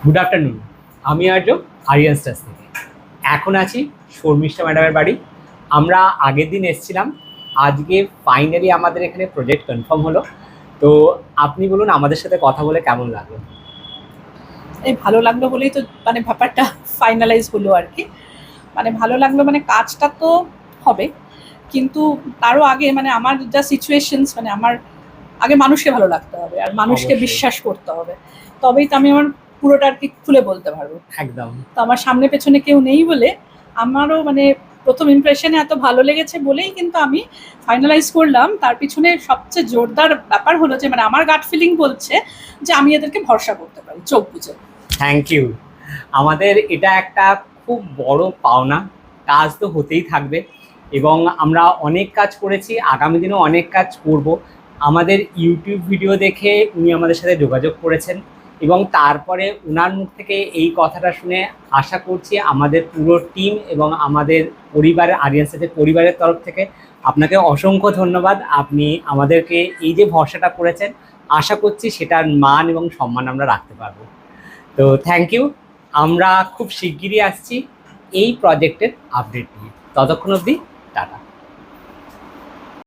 Good afternoon. আমি আর্য, Aryan stars থেকে। এখন আছি শর্মিষ্ঠা ম্যাডামের বাড়ি। আমরা আগের দিন এসেছিলাম, আজকে ফাইনালি আমাদের এখানে প্রজেক্ট কনফার্ম হলো। তো আপনি বলুন, আমাদের সাথে কথা বলে কেমন লাগলো? এই ভালো লাগলো বলেই তো মানে ব্যাপারটা ফাইনালাইজ হলো আর কি। মানে ভালো লাগলো, মানে কাজটা তো হবে, কিন্তু তারও আগে মানে আমার যা সিচুয়েশনস, মানে আমার আগে মানুষকে ভালো লাগতে হবে আর মানুষকে অবশ্যই। বিশ্বাস করতে হবে, তবেই তো আমি আমার পুরোটা আর কি খুলে বলতে পারবো। একদম। তো আমার সামনে পেছনে কেউ নেই বলে আমারও মানে প্রথম ইমপ্রেশনে এত ভালো লেগেছে বলেই কিন্তু আমি ফাইনালাইজ করলাম। তার পিছনে সবচেয়ে জোরদার ব্যাপার হলো যে মানে আমার গাট ফিলিং বলছে যে আমি এদেরকে ভরসা করতে পারি চোখ বুঝে। Thank you. আমাদের এটা একটা খুব বড় পাওনা। কাজ তো হতেই থাকবে এবং আমরা অনেক কাজ করেছি, আগামী দিনেও অনেক কাজ করব। আমাদের ইউটিউব ভিডিও দেখে উনি আমাদের সাথে যোগাযোগ করেছেন এবং তারপরে ওনার মুখ থেকে এই কথাটা শুনে আশা করছি আমাদের পুরো টিম এবং আমাদের পরিবারের, আরিয়ান স্টার্সের পরিবারের তরফ থেকে আপনাকে অসংখ্য ধন্যবাদ। আপনি আমাদেরকে এই যে ভরসাটা করেছেন, আশা করছি সেটার মান এবং সম্মান আমরা রাখতে পারবো। তো থ্যাংক ইউ। আমরা খুব শিগগিরই আসছি এই প্রজেক্টের আপডেট নিয়ে। ততক্ষণ অবধি টাটা।